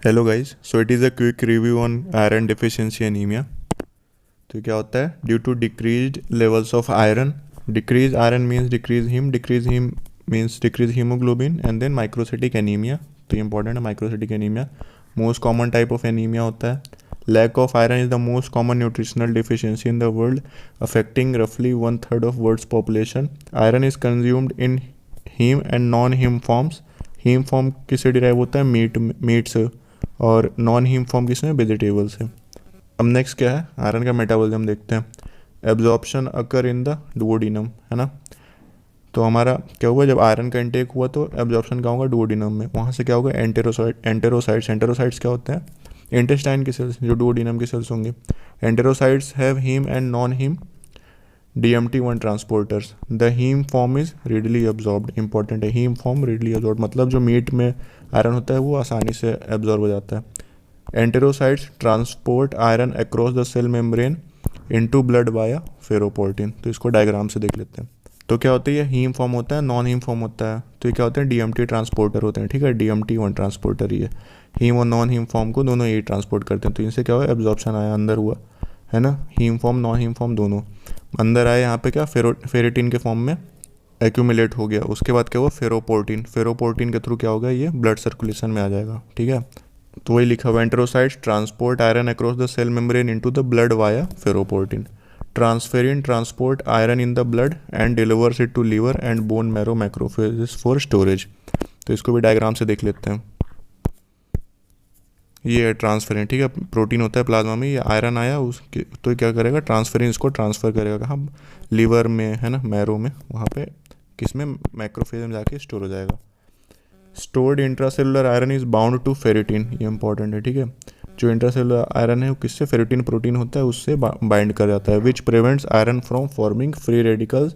Hello guys, so it is a quick review on iron deficiency anaemia. तो क्या होता है? Due to decreased levels of iron, decrease iron means decrease haem means decrease haemoglobin and then microcytic anaemia. तो ये important है, microcytic anaemia most common type of anaemia होता है। Lack of iron is the most common nutritional deficiency in the world, affecting रफली 1/3 of world's population. Iron is consumed in haem and non haem forms. Haem form किससे derive होता है? Meat से, और non haem form किसमें? Vegetable से। अब next क्या है? आयरन का मेटाबॉलिज्म देखते हैं। एब्जॉर्प्शन अकर इन द डुओडिनम, है ना। तो हमारा क्या हुआ? जब आयरन का इंटेक हुआ तो एब्जॉर्प्शन क्या होगा? डुओडिनम में। वहाँ से क्या होगा? एंटेरोसाइट्स। एंटेरोसाइट्स क्या होते हैं? इंटेस्टाइन की सेल्स, जो डुओडिनम की सेल्स होंगे। Enterocytes have heme and non heme DMT1 transporters. The heme form is readily absorbed. Important है, हीम फॉर्म रेडली एब्जॉर्ब मतलब जो मीट में आयरन होता है वो आसानी से एब्जॉर्ब हो जाता है। Enterocytes transport iron across the cell membrane into blood via ferroportin. तो इसको डायग्राम से देख लेते हैं। तो क्या होता है? ये हीम फॉर्म होता है, नॉन हीम फॉर्म होता है। तो ये क्या होते हैं? DMT ट्रांसपोर्टर होते हैं, ठीक है। DMT1 ट्रांसपोर्टर ही है। हीम और नॉन हीम फॉर्म को दोनों यही ट्रांसपोर्ट करते हैं। तो इनसे क्या हुआ? एब्जॉर्प्शन आया, अंदर हुआ, है ना। Haem form non haem form दोनों अंदर आए। यहाँ पे क्या? फेरेटिन के फॉर्म में एक्यूमुलेट हो गया। उसके बाद क्या हुआ? फेरोपोर्टिन। फेरोपोर्टिन के थ्रू क्या होगा? ये ब्लड सर्कुलेशन में आ जाएगा, ठीक है। तो वही लिखा हुआ, enterocytes transport iron across the cell membrane into the blood via ferroportin. Transferrin transport iron in the blood and delivers it to liver and bone marrow macrophages for storage. तो इसको भी डायग्राम से देख लेते हैं। ये है ट्रांसफेरिन, ठीक है। प्रोटीन होता है प्लाज्मा में, ये आयरन आया उसके तो क्या करेगा? ट्रांसफेरिन इसको ट्रांसफ़र करेगा कहाँ? लीवर में, है ना, मैरो में। वहाँ पे किसमें? मैक्रोफेज में जाके स्टोर हो जाएगा। Stored intracellular iron is bound to ferritin. ये इंपॉर्टेंट है, ठीक है। जो इंट्रासेलुलर आयरन है वो किससे? फेरिटिन प्रोटीन होता है, उससे बाइंड कर जाता है। Which prevents iron from forming free radicals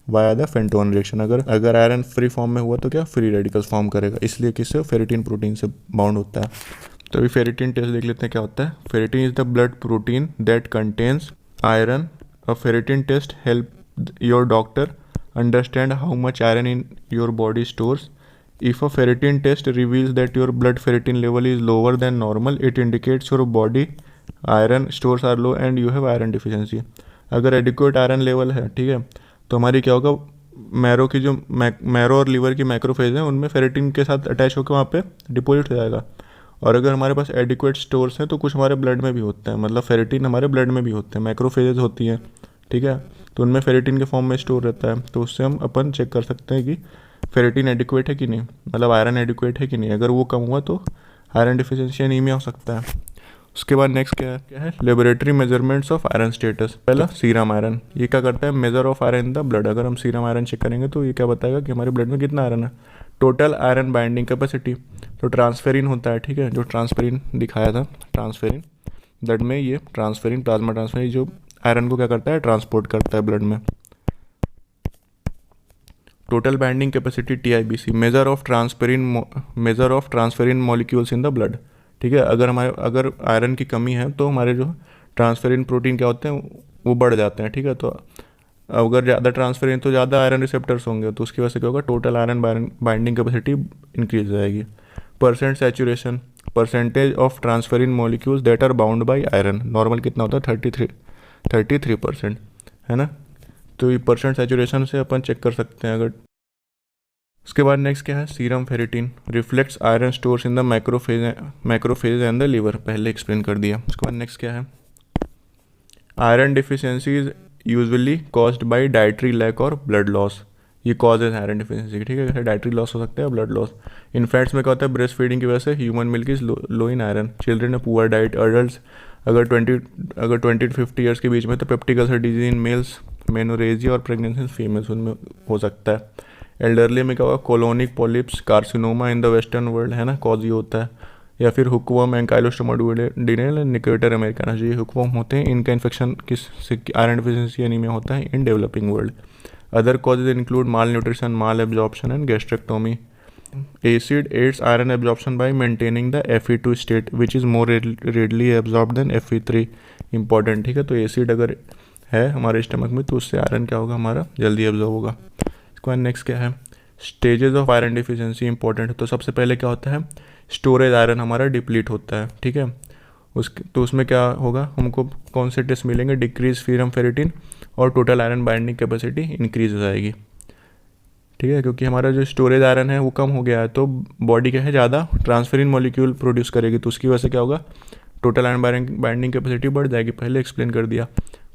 via the Fenton reaction. अगर आयरन फ्री फॉर्म में हुआ तो क्या? फ्री रेडिकल्स फॉर्म करेगा, इसलिए किससे? फेरिटिन प्रोटीन से बाउंड होता है। तो अभी फेरिटिन टेस्ट देख लेते हैं क्या होता है। Ferritin is the blood protein that contains iron. A ferritin test help your doctor understand how much iron in your body stores. If a ferritin test reveals that your blood ferritin level is lower then normal, it indicates your body iron stores are low and you have iron deficiency. अगर adequate iron level है, ठीक है, तो हमारी क्या होगा? Marrow की जो मैरो और लीवर की मैक्रोफेज हैं उनमें फेरिटिन के साथ अटैच होकर वहाँ पे डिपोजिट हो जाएगा। और अगर हमारे पास एडिक्वेट स्टोर्स हैं तो कुछ हमारे ब्लड में भी होते हैं, मतलब फेरिटिन हमारे ब्लड में भी होते हैं, मैक्रोफेजेस होती हैं, ठीक है। तो उनमें फेरिटिन के फॉर्म में स्टोर रहता है। तो उससे हम अपन चेक कर सकते हैं कि फेरिटिन एडिक्वेट है कि नहीं, मतलब आयरन एडिक्वेट है कि नहीं। अगर वो कम हुआ तो आयरन डिफिशियंसी एनीमिया हो सकता है। उसके बाद नेक्स्ट क्या है? Laboratory measurements of iron status. पहला सीरम आयरन, ये क्या करता है? Measure of iron in the blood. अगर हम सीरम आयरन चेक करेंगे तो ये क्या बताएगा कि हमारे ब्लड में कितना आयरन है। टोटल आयरन बाइंडिंग कैपेसिटी, तो ट्रांसफेरिन होता है, ठीक है, जो ट्रांसफेरिन दिखाया था, ट्रांसफेरिन ब्लड में, ये ट्रांसफेरिन प्लाज्मा ट्रांसफेरिन जो आयरन को क्या करता है? ट्रांसपोर्ट करता है ब्लड में। Total binding capacity TIBC, measure of transferrin molecules in the blood, ठीक है। अगर आयरन की कमी है तो हमारे जो ट्रांसफेरिन प्रोटीन क्या होते हैं वो बढ़ जाते हैं, ठीक है। तो अगर ज़्यादा ट्रांसफेरिन तो ज़्यादा आयरन रिसेप्टर्स होंगे, तो उसकी वजह से क्या होगा? Total iron binding capacity increase हो जाएगी। Percent saturation, percentage of transferrin molecules that are bound by iron. Normal कितना होता है? 33%, है ना। तो ये परसेंट सैचुरेशन से अपन चेक कर सकते हैं। अगर उसके बाद नेक्स्ट क्या है? Serum ferritin reflects iron stores in the macrophage and the liver, पहले एक्सप्लेन कर दिया। उसके बाद नेक्स्ट क्या है? Iron deficiency is usually caused by dietary lack और ब्लड लॉस। ये कॉजेज है आयरन डिफिशियंसी, ठीक है। जैसे डाइटरी लॉस हो सकता है, ब्लड लॉस। इन्फेक्ट्स में क्या होता है? ब्रेस्ट फीडिंग की वजह से human milk is low in iron. Children a poor diet. Adults अगर 20 to 50 ईयर्स के बीच में तो peptic ulcer disease in males, menorrhagia और प्रेगनेंसी फीमेल्स उनमें हो सकता है। एल्डरली में क्या होगा? Colonic polyps, carcinoma in the western world, है ना, कॉज ये होता है। या फिर हुकवर्म, एंकाइलोस्टोमा डुओडेनल, निकेटर अमेरिकाना, जो ये हुकवर्म होते हैं, इनका इन्फेक्शन किस आयरन डिफिशियंसी एनीमिया होता है in developing world. Other causes include malnutrition, malabsorption and gastrectomy. Acid aids iron absorption by maintaining the Fe2 state which is more readily absorb then Fe3। Important, ठीक है। तो acid अगर है हमारे stomach में तो उससे iron क्या होगा? हमारा जल्दी एब्जॉर्ब होगा। इसके बाद नेक्स्ट क्या है? Stages of iron deficiency, important है। तो सबसे पहले क्या होता है? स्टोरेज आयरन हमारा डिप्लीट होता है, ठीक है। तो उसमें क्या होगा, हमको कौन से टेस्ट मिलेंगे, डिक्रीज सीरम फेरिटिन और total iron binding capacity increase हो जाएगी, ठीक है। क्योंकि हमारा जो स्टोरेज आयरन है वो कम हो गया है, तो बॉडी क्या है ज़्यादा ट्रांसफेरिन मॉलिक्यूल प्रोड्यूस करेगी, तो उसकी वजह से क्या होगा, टोटल आयरन बाइंडिंग कैपेसिटी बढ़ जाएगी, पहले एक्सप्लेन कर दिया।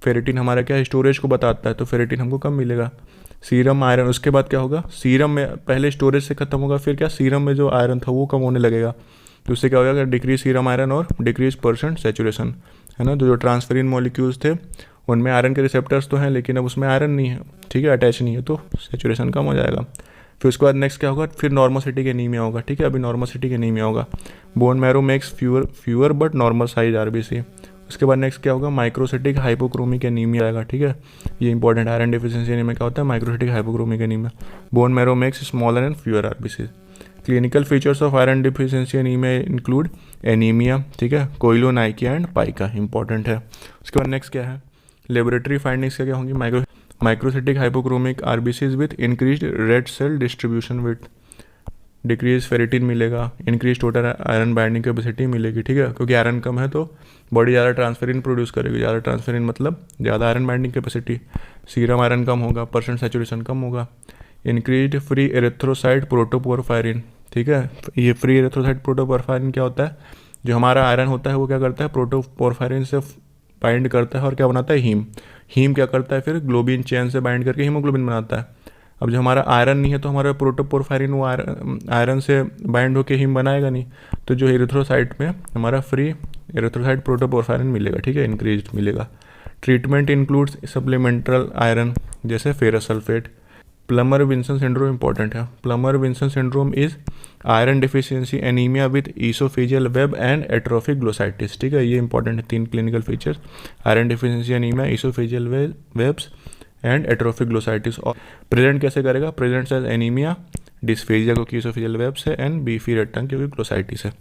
फेरिटिन हमारा क्या है, स्टोरेज को बताता है, तो फेरिटिन हमको कम मिलेगा। सीरम आयरन, उसके बाद क्या होगा, सीरम में पहले स्टोरेज से खत्म होगा, फिर क्या सीरम में जो आयरन था वो कम होने लगेगा, तो उससे क्या होगा, डिक्रीज सीरम आयरन और डिक्रीज परसेंट सेचुरेशन, है ना। तो जो ट्रांसफेरिन मॉलिक्यूल्स थे उनमें आयरन के रिसेप्टर्स तो हैं, लेकिन अब उसमें आयरन नहीं है, ठीक है, अटैच नहीं है, तो सेचुरेशन कम हो जाएगा। फिर उसके बाद नेक्स्ट क्या होगा, फिर नॉर्मोसिटिक एनीमिया होगा, ठीक है। अभी नॉर्मोसिटिक एनीमिया होगा, bone marrow makes fewer but normal size RBC. उसके बाद नेक्स्ट क्या होगा, माइक्रोसिटिक हाइपोक्रोमिक एनीमिया आएगा, ठीक है। ये इंपॉर्टेंट, आयरन डिफिशिएंसी एनीमिया क्या होता है, microcytic hypochromic anaemia. Bone marrow makes smaller and fewer RBC. Clinical features of iron deficiency anaemia include anaemia, ठीक है, कोइलोनाइकिया एंड पाइका, इंपॉर्टेंट है। उसके बाद नेक्स्ट क्या है, लेबोरेटरी फाइंडिंग्स क्या होंगी, microcytic hypochromic RBCs with increased red cell distribution with, decrease ferritin मिलेगा, increase total iron binding capacity मिलेगी, ठीक है। क्योंकि आयरन कम है तो बॉडी ज़्यादा ट्रांसफेरिन प्रोड्यूस करेगी, ज़्यादा ट्रांसफेरिन मतलब ज़्यादा iron binding capacity, serum iron कम होगा, परसेंट सेचुरेशन कम होगा। इंक्रीज फ्री एरिथ्रोसाइट प्रोटोपोरफायरिन, ठीक है। ये फ्री एरिथ्रोसाइट प्रोटोपोरफायरिन क्या होता है, जो हमारा आयरन होता है वो क्या करता है, प्रोटोपोरफायरिन से बाइंड करता है और क्या बनाता है, हीम क्या करता है, फिर ग्लोबिन चेन से बाइंड करके हीमोग्लोबिन बनाता है। अब जो हमारा आयरन नहीं है तो हमारा प्रोटोपोरफायरिन वो आयरन से बाइंड होकर हीम बनाएगा नहीं, तो जो एरिथ्रोसाइट में हमारा फ्री एरिथ्रोसाइट प्रोटोपोरफायरिन मिलेगा, ठीक है, इंक्रीज मिलेगा। ट्रीटमेंट इंक्लूड्स सप्लीमेंटल आयरन जैसे ferrous sulphate. Plummer Vinson syndrome important है, Plummer Vinson syndrome is iron deficiency anaemia with oesophageal web and atrophic glossitis, ठीक है। ये इंपॉर्टेंट है, 3 clinical features, iron deficiency anaemia, oesophageal webs and atrophic glossitis. और present कैसे करेगा, present as anaemia, dysphagia क्योंकि oesophageal webs है, and beefy red tongue क्योंकि ग्लोसाइटिस है।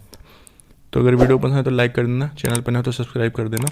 तो अगर वीडियो पसंद है तो लाइक कर देना, चैनल पर नहीं हो तो सब्सक्राइब कर देना।